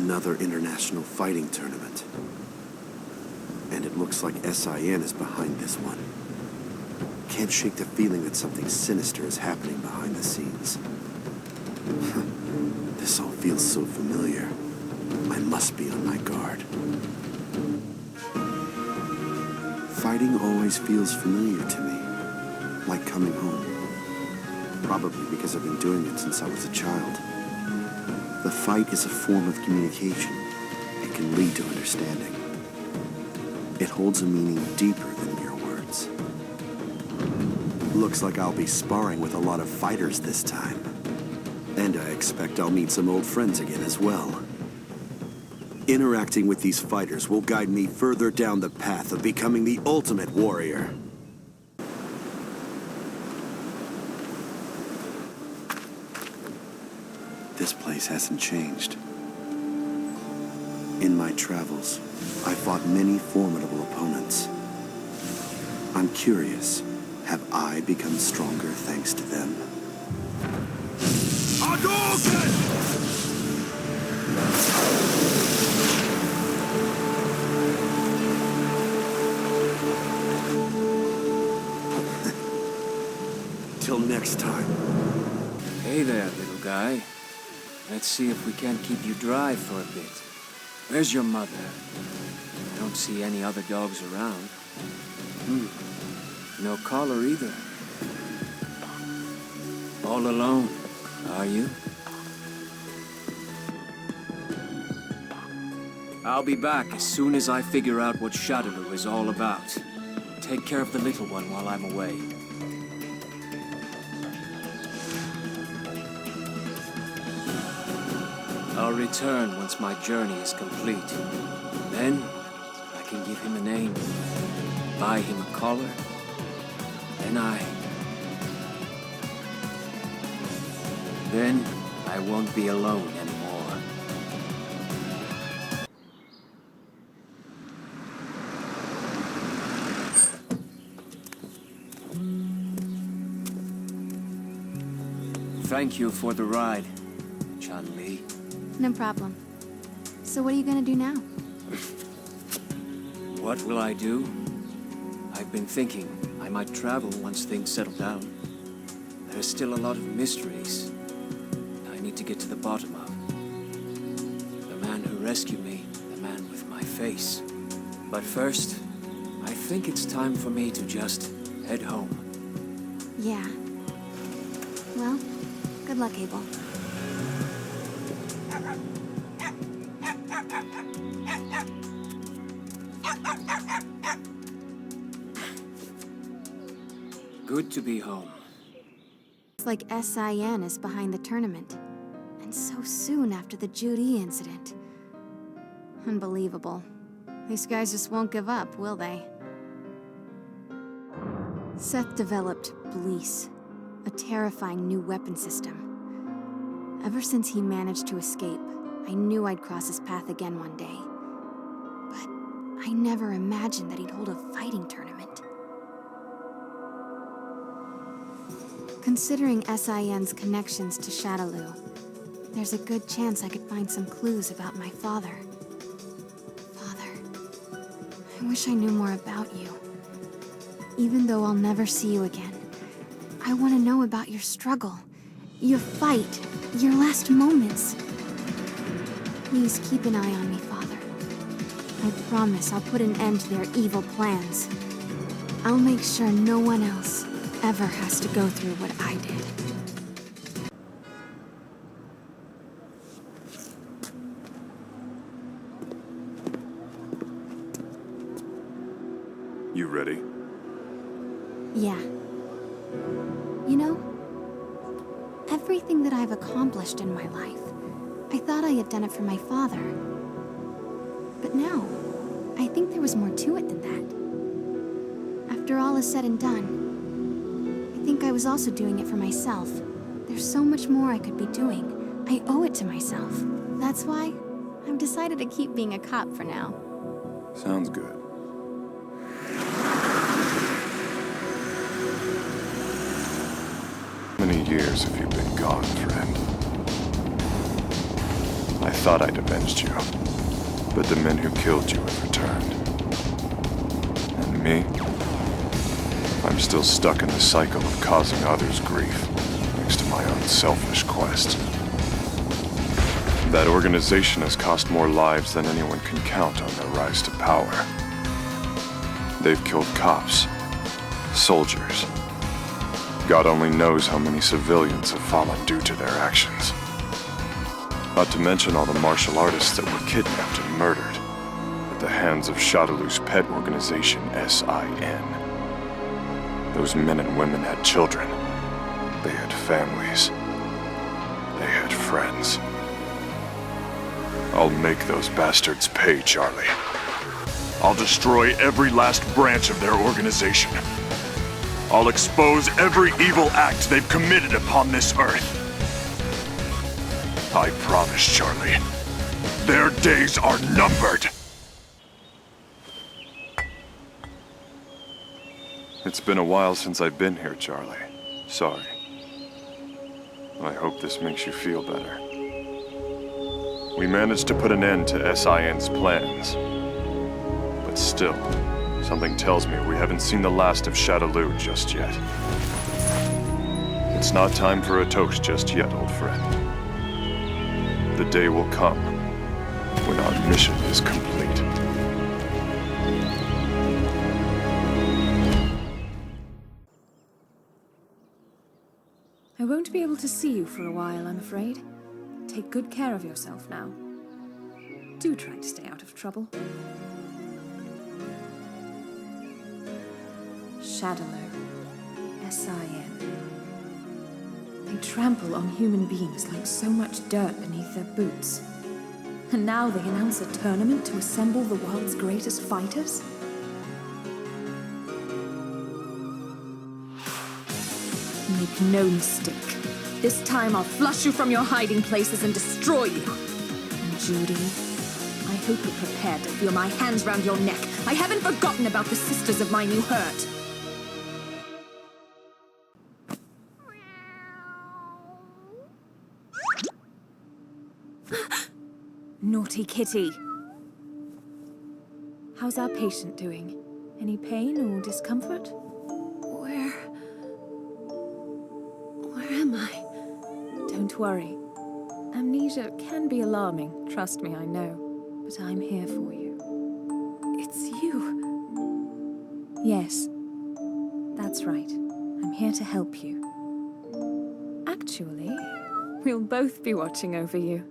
Another international fighting tournament. And it looks like SIN is behind this one. Can't shake the feeling that something sinister is happening behind the scenes. This all feels so familiar. I must be on my guard. Fighting always feels familiar to me. Like coming home. Probably because I've been doing it since I was a child. The fight is a form of communication. It can lead to understanding. It holds a meaning deeper than mere words. Looks like I'll be sparring with a lot of fighters this time. And I expect I'll meet some old friends again as well. Interacting with these fighters will guide me further down the path of becoming the ultimate warrior. This place hasn't changed. In my travels, I fought many formidable opponents. I'm curious, have I become stronger thanks to them? Till next time. Hey there, little guy. Let's see if we can't keep you dry for a bit. Where's your mother? I don't see any other dogs around. No collar either. All alone, are you? I'll be back as soon as I figure out what Shadaloo is all about. Take care of the little one while I'm away. I'll return once my journey is complete. Then, I can give him a name, buy him a collar, Then, I won't be alone anymore. Thank you for the ride, Chun-Li. No problem. So what are you gonna do now? What will I do? I've been thinking I might travel once things settle down. There's still a lot of mysteries I need to get to the bottom of. The man who rescued me, the man with my face. But first, I think it's time for me to just head home. Yeah. Well, good luck, Abel. Good to be home. It's like SIN is behind the tournament. And so soon after the Juri incident. Unbelievable. These guys just won't give up, will they? Seth developed Bleece, a terrifying new weapon system. Ever since he managed to escape, I knew I'd cross his path again one day. But I never imagined that he'd hold a fighting tournament. Considering SIN's connections to Shadaloo, there's a good chance I could find some clues about my father. Father, I wish I knew more about you. Even though I'll never see you again, I want to know about your struggle, your fight, your last moments. Please keep an eye on me, Father. I promise I'll put an end to their evil plans. I'll make sure no one else ever has to go through what I did. You ready? Yeah. You know, everything that I've accomplished in my life, I thought I had done it for my father. But no, I think there was more to it than that. After all is said and done, I think I was also doing it for myself. There's so much more I could be doing. I owe it to myself. That's why I've decided to keep being a cop for now. Sounds good. How many years have you been gone, friend? I thought I'd avenged you, but the men who killed you have returned. And me? I'm still stuck in the cycle of causing others grief, thanks to my own selfish quest. That organization has cost more lives than anyone can count on their rise to power. They've killed cops, soldiers. God only knows how many civilians have fallen due to their actions. Not to mention all the martial artists that were kidnapped and murdered at the hands of Shadowloo's pet organization, S.I.N. Those men and women had children. They had families. They had friends. I'll make those bastards pay, Charlie. I'll destroy every last branch of their organization. I'll expose every evil act they've committed upon this earth. I promise, Charlie. Their days are numbered. It's been a while since I've been here, Charlie. Sorry. I hope this makes you feel better. We managed to put an end to S.I.N.'s plans. But still, something tells me we haven't seen the last of Shadowloo just yet. It's not time for a toast just yet, old friend. The day will come when our mission is complete. I won't be able to see you for a while, I'm afraid. Take good care of yourself now. Do try to stay out of trouble. Shadowloo. S.I.N. They trample on human beings like so much dirt beneath their boots. And now they announce a tournament to assemble the world's greatest fighters? Make no mistake. This time I'll flush you from your hiding places and destroy you. And Judy, I hope you're prepared to feel my hands round your neck. I haven't forgotten about the sisters of mine you hurt. Naughty kitty. How's our patient doing? Any pain or discomfort? Where am I? Don't worry. Amnesia can be alarming, trust me, I know. But I'm here for you. It's you. Yes, that's right. I'm here to help you. Actually, we'll both be watching over you.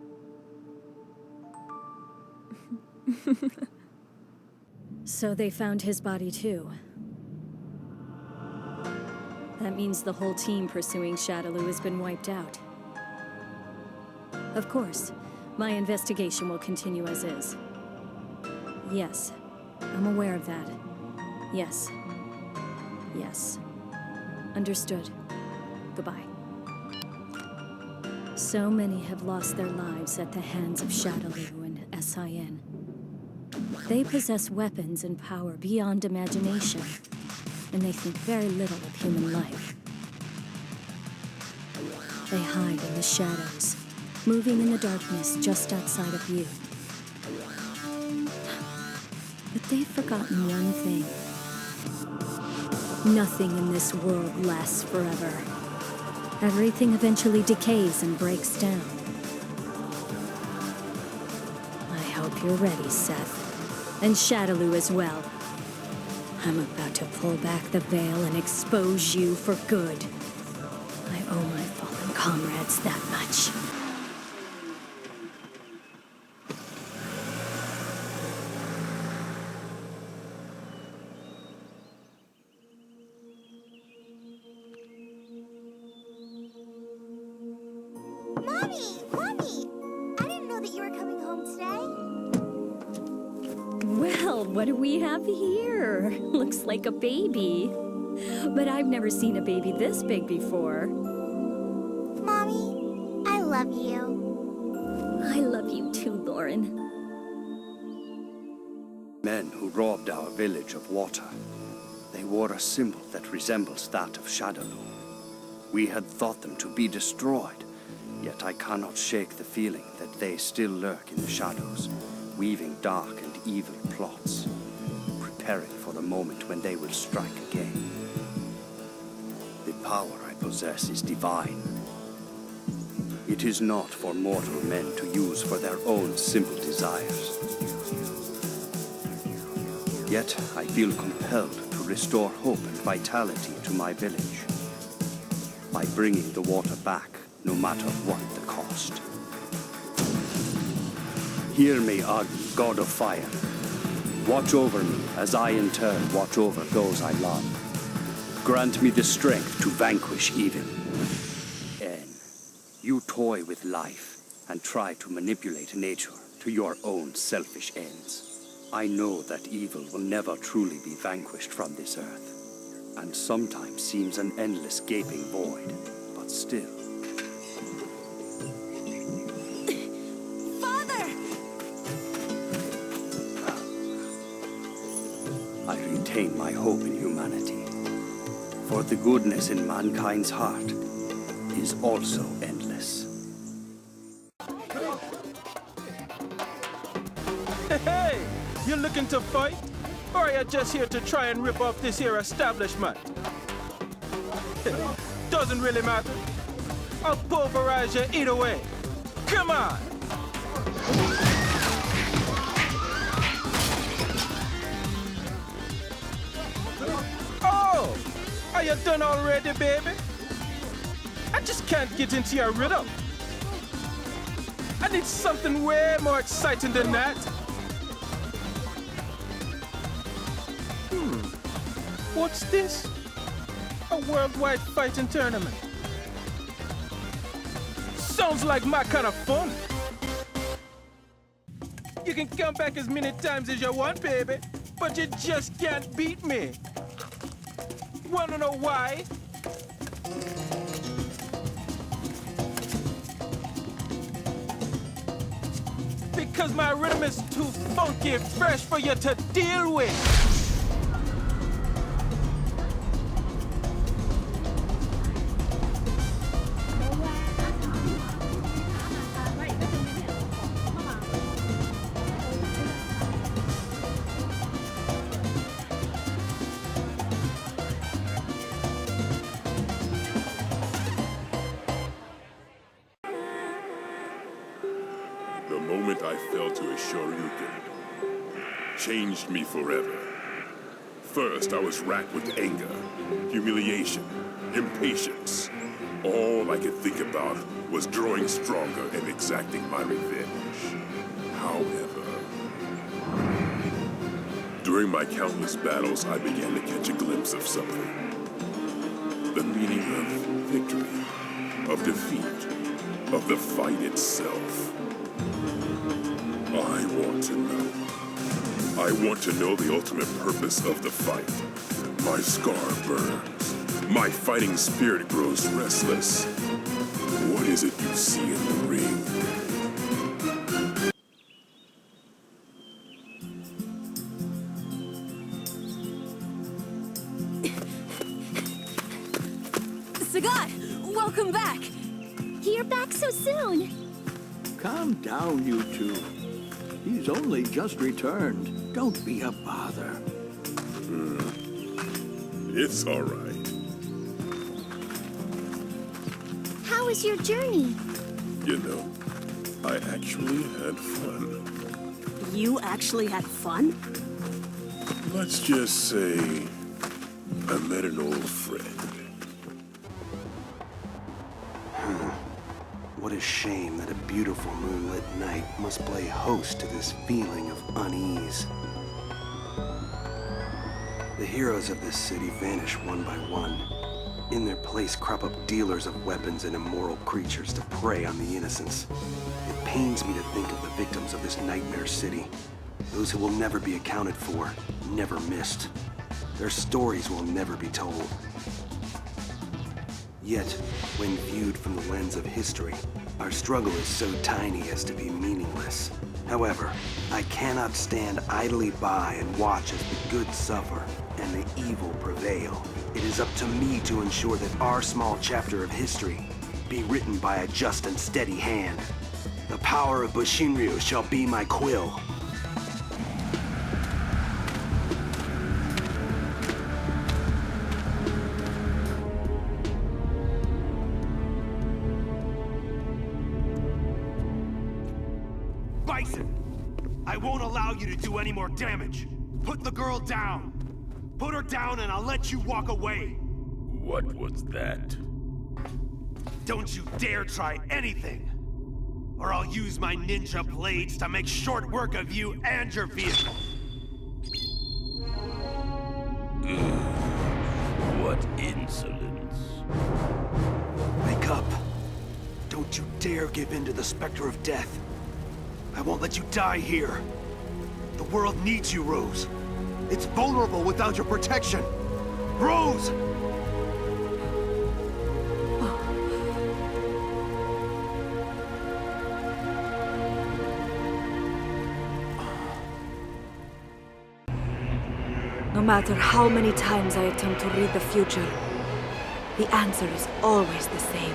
So they found his body too. That means the whole team pursuing Shadowloo has been wiped out. Of course, my investigation will continue as is. Yes, I'm aware of that. Yes. Yes. Understood. Goodbye. So many have lost their lives at the hands of Shadowloo and S.I.N. They possess weapons and power beyond imagination, and they think very little of human life. They hide in the shadows, moving in the darkness just outside of you. But they've forgotten one thing. Nothing in this world lasts forever. Everything eventually decays and breaks down. I hope you're ready, Seth. And Shadowloo as well. I'm about to pull back the veil and expose you for good. I owe my fallen comrades that much. Mommy! I didn't know that you were coming home today. Well, what do we have here? Looks like a baby. But I've never seen a baby this big before. Mommy, I love you. I love you too, Lauren. Men who robbed our village of water. They wore a symbol that resembles that of Shadowloo. We had thought them to be destroyed, Yet I cannot shake the feeling that they still lurk in the shadows, weaving dark and evil plots, preparing for the moment when they will strike again. The power I possess is divine. It is not for mortal men to use for their own simple desires. Yet I feel compelled to restore hope and vitality to my village by bringing the water back, no matter what the cost. Hear me, Agni, god of fire. Watch over me as I in turn watch over those I love. Grant me the strength to vanquish evil. N, you toy with life and try to manipulate nature to your own selfish ends. I know that evil will never truly be vanquished from this earth, and sometimes seems an endless gaping void, but still. Father! I retain my hope in humanity, for the goodness in mankind's heart is also endless. Hey! You looking to fight? Or are you just here to try and rip off this here establishment? Doesn't really matter. I'll pulverize you either way. Come on! Oh! Are you done already, baby? I just can't get into your rhythm. I need something way more exciting than that. What's this? A worldwide fighting tournament. Sounds like my kind of fun. You can come back as many times as you want, baby, but you just can't beat me. Wanna know why? Because my rhythm is too funky and fresh for you to deal with. The moment I fell to a shoryuken changed me forever. First, I was racked with anger, humiliation, impatience. All I could think about was growing stronger and exacting my revenge. However, during my countless battles, I began to catch a glimpse of something. The meaning of victory, of defeat, of the fight itself. I want to know. I want to know the ultimate purpose of the fight. My scar burns. My fighting spirit grows restless. What is it you see in the ring? Sagat! Welcome back! You're back so soon. Calm down, you two. He's only just returned. Don't be a bother. It's all right. How was your journey? You know, I actually had fun. You actually had fun? Let's just say I met an old friend. What a shame that a beautiful moonlit night must play host to this feeling of unease. The heroes of this city vanish one by one. In their place crop up dealers of weapons and immoral creatures to prey on the innocents. It pains me to think of the victims of this nightmare city. Those who will never be accounted for, never missed. Their stories will never be told. Yet, when viewed from the lens of history, our struggle is so tiny as to be meaningless. However, I cannot stand idly by and watch as the good suffer and the evil prevail. It is up to me to ensure that our small chapter of history be written by a just and steady hand. The power of Bushinryu shall be my quill. Bison! I won't allow you to do any more damage. Put the girl down. Put her down and I'll let you walk away. What was that? Don't you dare try anything, or I'll use my ninja blades to make short work of you and your vehicle. What insolence. Wake up. Don't you dare give in to the specter of death. I won't let you die here. The world needs you, Rose. It's vulnerable without your protection. Rose! No matter how many times I attempt to read the future, the answer is always the same.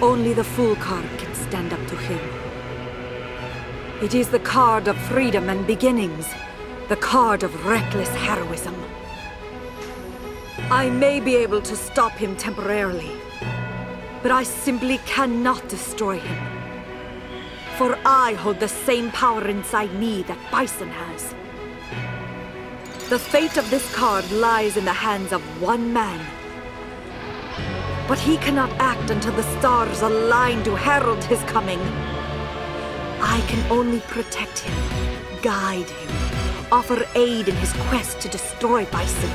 Only the Fool card can stand up to him. It is the card of freedom and beginnings, the card of reckless heroism. I may be able to stop him temporarily, but I simply cannot destroy him. For I hold the same power inside me that Bison has. The fate of this card lies in the hands of one man. But he cannot act until the stars align to herald his coming. I can only protect him, guide him, offer aid in his quest to destroy Bison.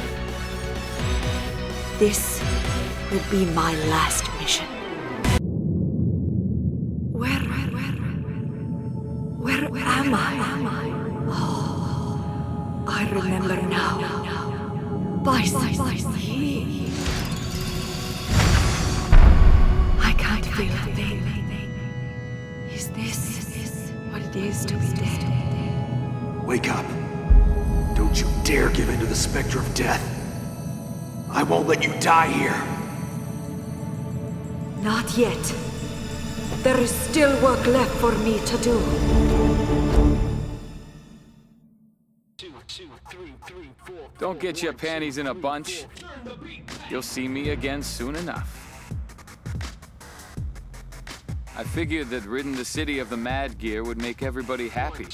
This will be my last mission. Where am I? Oh, I remember now. Bison. I can't feel a thing. Is this what it is to be dead? Wake up. Don't you dare give in to the specter of death. I won't let you die here. Not yet. There is still work left for me to do. Don't get your panties in a bunch. You'll see me again soon enough. I figured that ridding the city of the Mad Gear would make everybody happy.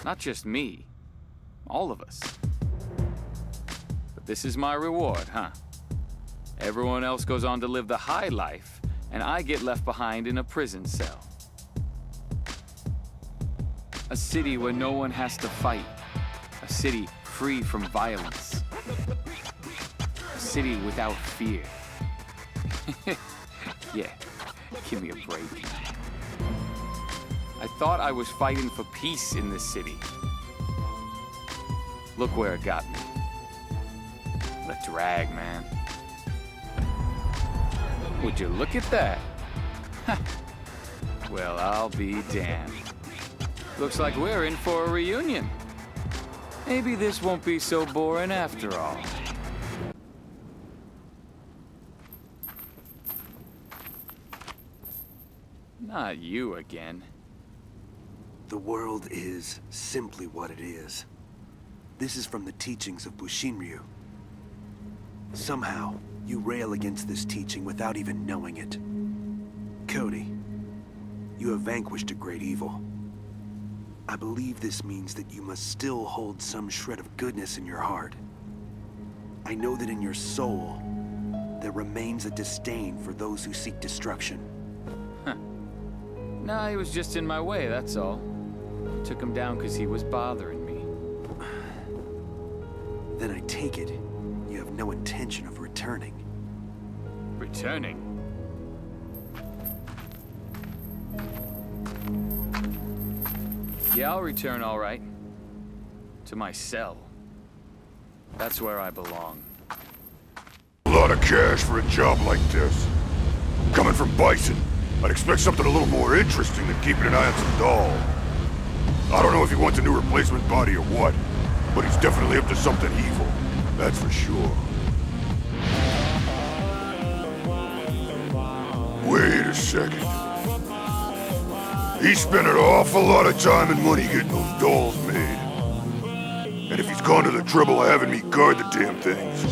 Not just me. All of us. But this is my reward, huh? Everyone else goes on to live the high life, and I get left behind in a prison cell. A city where no one has to fight. A city free from violence. A city without fear. Yeah, give me a break. I thought I was fighting for peace in this city. Look where it got me. The drag, man. Would you look at that? Well, I'll be damned. Looks like we're in for a reunion. Maybe this won't be so boring after all. Not you again. The world is simply what it is. This is from the teachings of Bushinryu. Somehow, you rail against this teaching without even knowing it. Cody, you have vanquished a great evil. I believe this means that you must still hold some shred of goodness in your heart. I know that in your soul, there remains a disdain for those who seek destruction. Huh. Nah, he was just in my way, that's all. I took him down because he was bothering me. Then I take it, you have no intention of returning. Returning? Yeah, I'll return all right. To my cell. That's where I belong. A lot of cash for a job like this. Coming from Bison, I'd expect something a little more interesting than keeping an eye on some doll. I don't know if he wants a new replacement body or what, but he's definitely up to something evil. That's for sure. second. He spent an awful lot of time and money getting those dolls made. And if he's gone to the trouble of having me guard the damn things,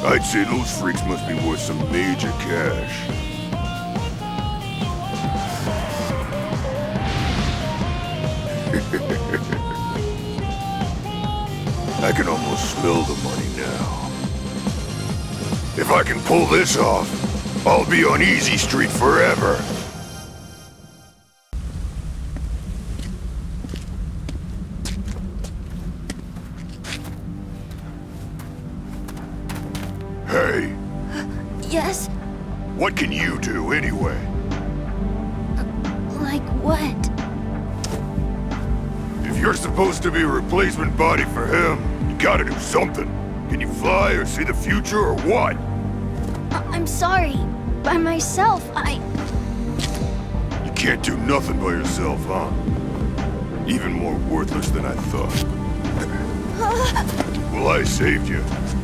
I'd say those freaks must be worth some major cash. I can almost smell the money now. If I can pull this off, I'll be on Easy Street forever. Hey. Yes? What can you do, anyway? Like what? If you're supposed to be a replacement body for him, you gotta do something. Can you fly or see the future or what? I'm sorry. By myself, You can't do nothing by yourself, huh? Even more worthless than I thought. Well, I saved you,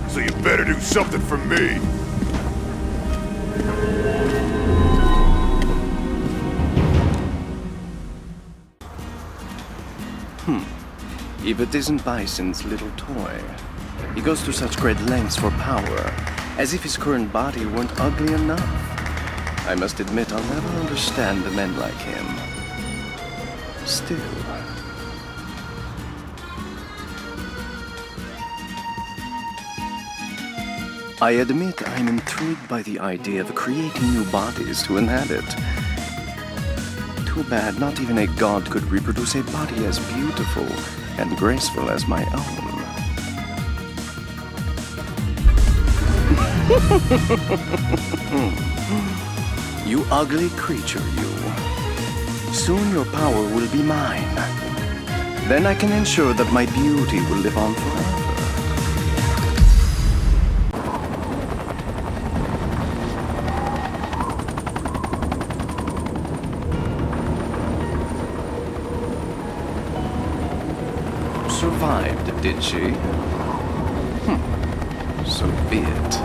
so you better do something for me. If it isn't Bison's little toy. He goes to such great lengths for power, as if his current body weren't ugly enough. I must admit I'll never understand the men like him. Still. I admit I'm intrigued by the idea of creating new bodies to inhabit. Too bad not even a god could reproduce a body as beautiful and graceful as my own. You ugly creature, you. Soon your power will be mine. Then I can ensure that my beauty will live on forever. Survived, did she? So be it.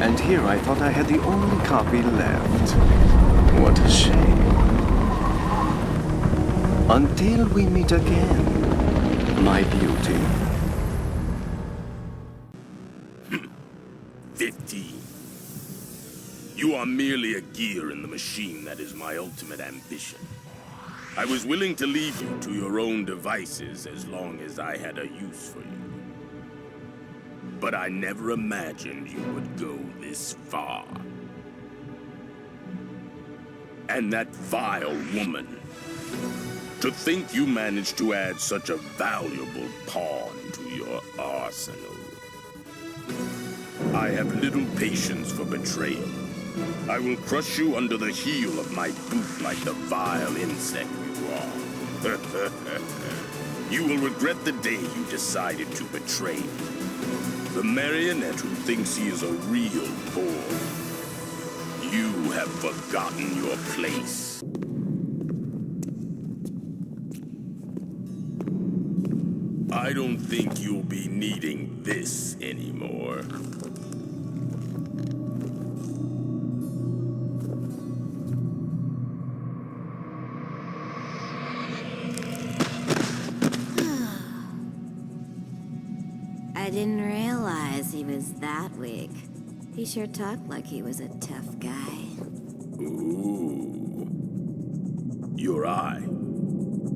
And here I thought I had the only copy left. What a shame. Until we meet again, my beauty. 15. You are merely a gear in the machine that is my ultimate ambition. I was willing to leave you to your own devices as long as I had a use for you. But I never imagined you would go this far. And that vile woman. To think you managed to add such a valuable pawn to your arsenal. I have little patience for betrayal. I will crush you under the heel of my boot like the vile insect you are. You will regret the day you decided to betray me. The marionette who thinks he is a real boy. You have forgotten your place. I don't think you'll be needing this anymore. I didn't realize he was that weak. He sure talked like he was a tough guy. Ooh. Your eye.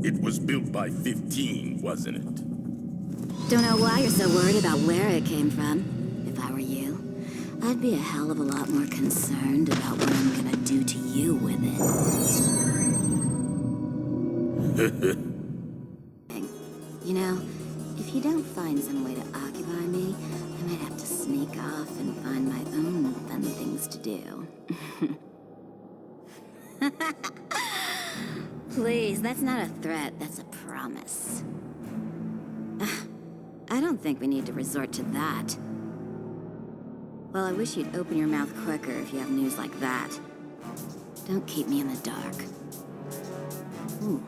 It was built by 15, wasn't it? Don't know why you're so worried about where it came from. If I were you, I'd be a hell of a lot more concerned about what I'm gonna do to you with it. You know, if you don't find some way to occupy me, I might have to sneak off and find my own fun things to do. Please, that's not a threat, that's a promise. I don't think we need to resort to that. Well, I wish you'd open your mouth quicker if you have news like that. Don't keep me in the dark. Ooh,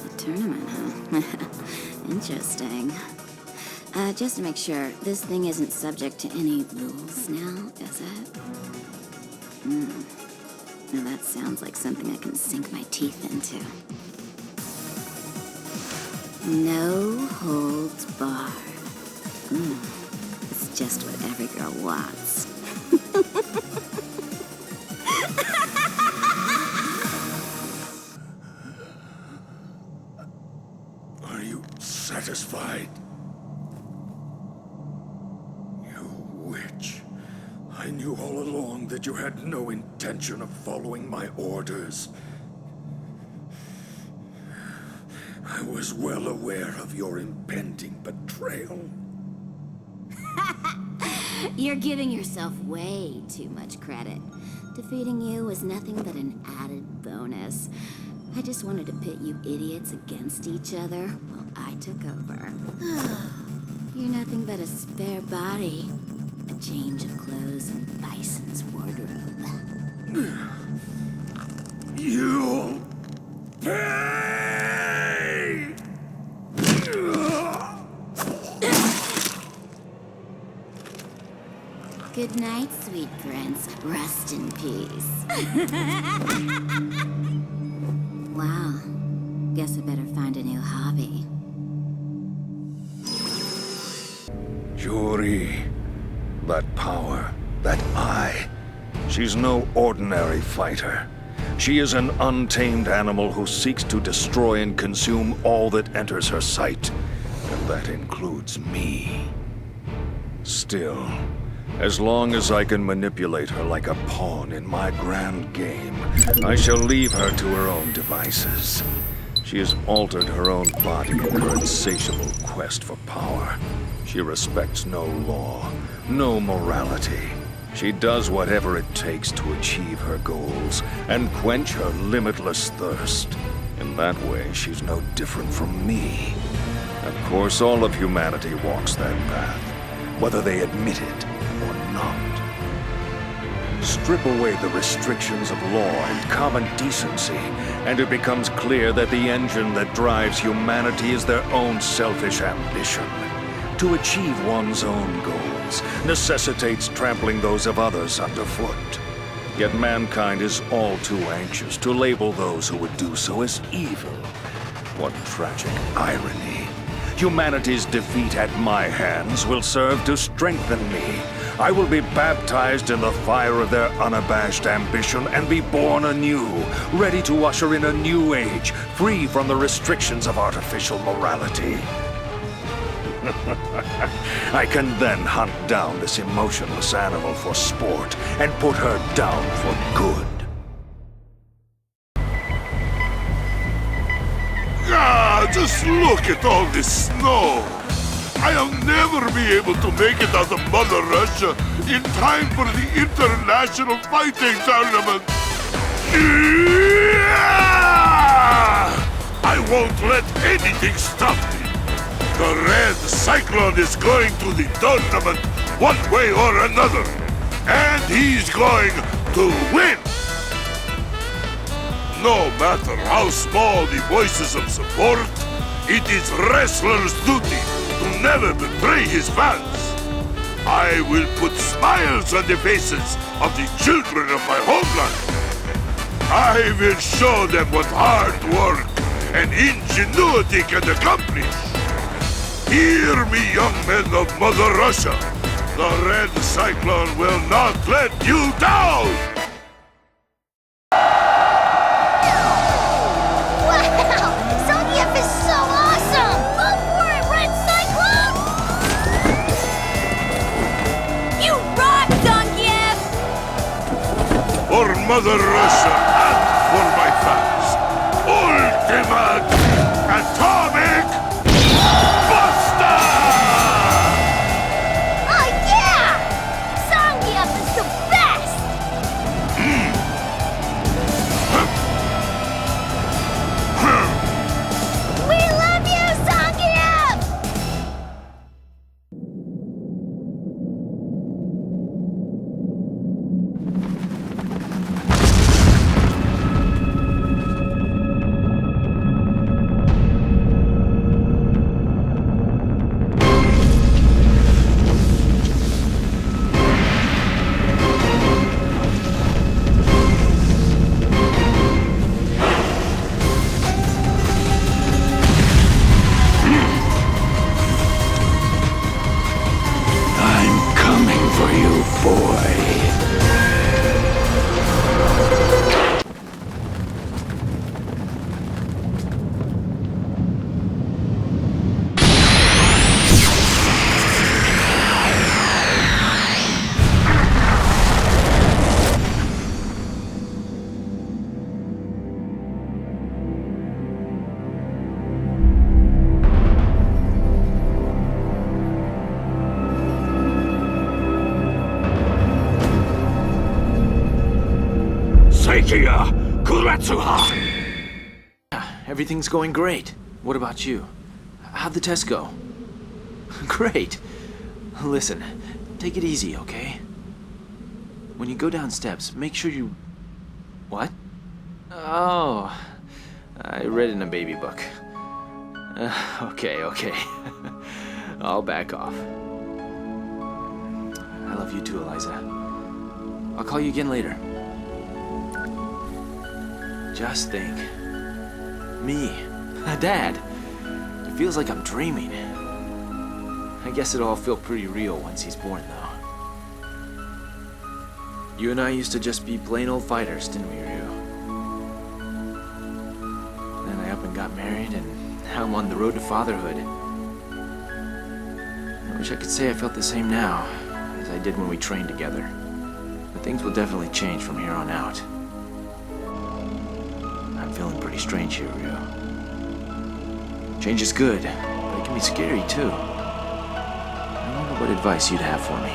a tournament, huh? Interesting. Just to make sure, this thing isn't subject to any rules now, is it? Now that sounds like something I can sink my teeth into. No holds barred. It's just what every girl wants. Are you satisfied? You witch. I knew all along that you had no intention of following my orders. I was well aware of your impending betrayal. You're giving yourself way too much credit. Defeating you was nothing but an added bonus. I just wanted to pit you idiots against each other while I took over. You're nothing but a spare body. A change of clothes in Bison's wardrobe. You'll pay! Good night, sweet prince. Rest in peace. Wow. Guess I better find a new hobby. Juri. That power, that eye. She's no ordinary fighter. She is an untamed animal who seeks to destroy and consume all that enters her sight. And that includes me. Still, as long as I can manipulate her like a pawn in my grand game, I shall leave her to her own devices. She has altered her own body in her insatiable quest for power. She respects no law, no morality. She does whatever it takes to achieve her goals and quench her limitless thirst. In that way, she's no different from me. Of course, all of humanity walks that path, whether they admit it or not. Strip away the restrictions of law and common decency, and it becomes clear that the engine that drives humanity is their own selfish ambition. To achieve one's own goals necessitates trampling those of others underfoot. Yet mankind is all too anxious to label those who would do so as evil. What tragic irony. Humanity's defeat at my hands will serve to strengthen me. I will be baptized in the fire of their unabashed ambition and be born anew, ready to usher in a new age, free from the restrictions of artificial morality. I can then hunt down this emotionless animal for sport and put her down for good. Ah, just look at all this snow. I'll never be able to make it out of Mother Russia in time for the International Fighting Tournament. I won't let anything stop me. The Red Cyclone is going to the tournament one way or another, and he's going to win! No matter how small the voices of support, it is wrestler's duty to never betray his fans. I will put smiles on the faces of the children of my homeland. I will show them what hard work and ingenuity can accomplish. Hear me, young men of Mother Russia. The Red Cyclone will not let you down! Wow! Zangief is so awesome! Go for it, Red Cyclone! You rock, Zangief! For Mother Russia and for my fans, Ultimate Atomic Buster! Oh yeah! Zangief is the best! We love you, Zangief! for you, boy. Everything's going great. What about you? How'd the test go? Great. Listen, take it easy, okay? When you go down steps, make sure you... What? Oh, I read in a baby book. Okay. I'll back off. I love you too, Eliza. I'll call you again later. Just think. Me, a dad. It feels like I'm dreaming. I guess it'll all feel pretty real once he's born, though. You and I used to just be plain old fighters, didn't we, Ryu? Then I up and got married, and now I'm on the road to fatherhood. I wish I could say I felt the same now as I did when we trained together. But things will definitely change from here on out. I'm feeling pretty strange here, Ryu. Change is good, but it can be scary, too. I wonder what advice you'd have for me.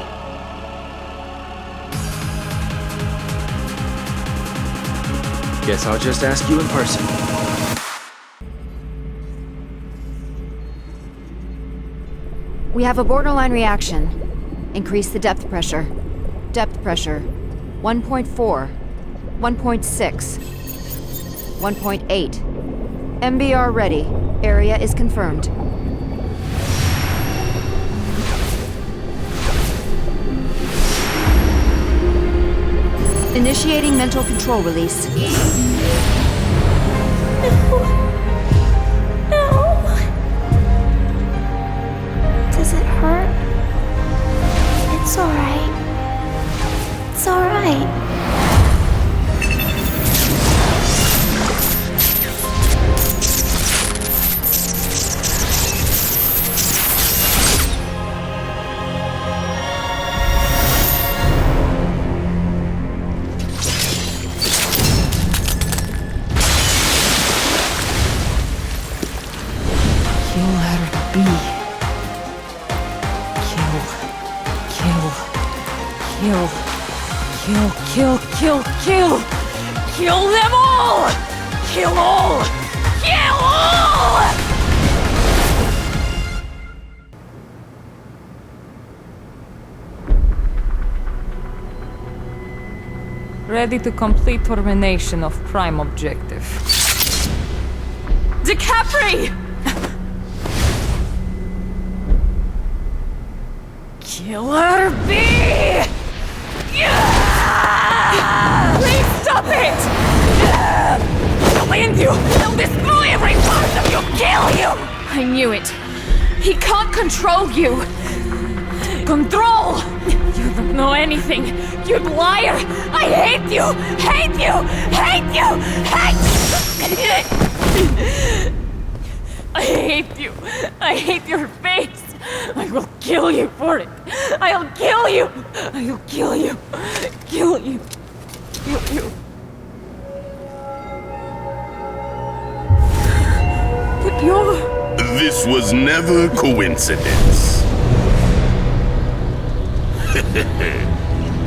Guess I'll just ask you in person. We have a borderline reaction. Increase the depth pressure. Depth pressure. 1.4. 1.6. 1.8. MBR ready. Area is confirmed. Initiating mental control release. No. Does it hurt? It's alright. It's alright. Kill! Kill them all! Kill all! Kill all! Ready to complete termination of prime objective. DiCapri! Killer bee! Please stop it! I'll end you! I'll destroy every part of you! Kill you! I knew it. He can't control you. Control! You don't know anything. You liar! I hate you! Hate you! Hate you! Hate! I hate you! I hate your face! I will kill you for it! I'll kill you! I'll kill you! Kill you! Kill you! But you're... This was never coincidence.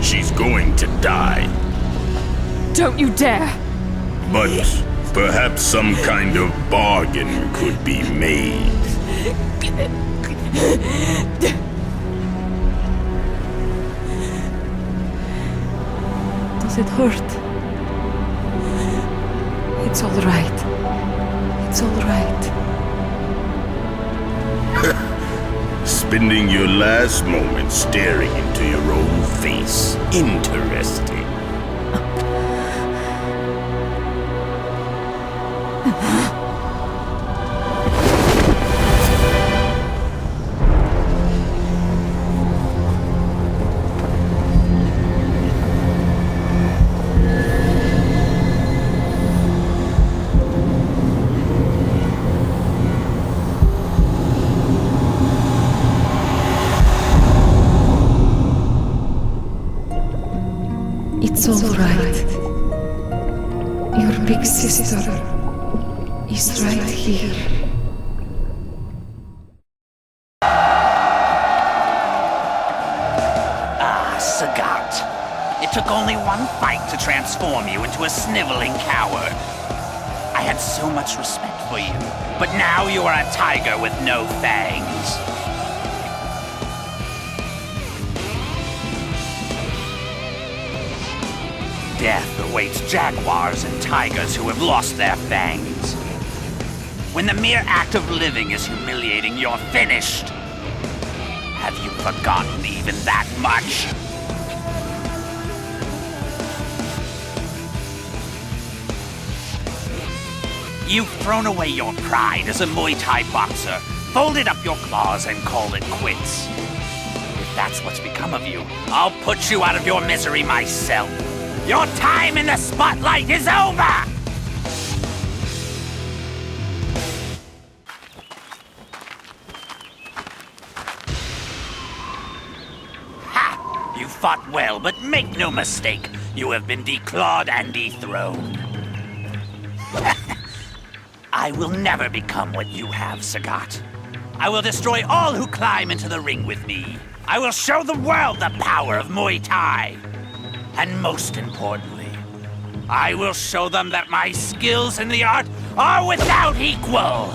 She's going to die. Don't you dare! But perhaps some kind of bargain could be made. Does it hurt? It's all right. It's all right. Spending your last moments staring into your own face. Interesting. It's all right. Your big sister is right here. Sagat. It took only one fight to transform you into a sniveling coward. I had so much respect for you, but now you are a tiger with no fangs. Death awaits jaguars and tigers who have lost their fangs. When the mere act of living is humiliating, you're finished. Have you forgotten even that much? You've thrown away your pride as a Muay Thai boxer, folded up your claws and called it quits. If that's what's become of you, I'll put you out of your misery myself. Your time in the spotlight is over! Ha! You fought well, but make no mistake, you have been declawed and dethroned. I will never become what you have, Sagat. I will destroy all who climb into the ring with me. I will show the world the power of Muay Thai. And most importantly, I will show them that my skills in the art are without equal.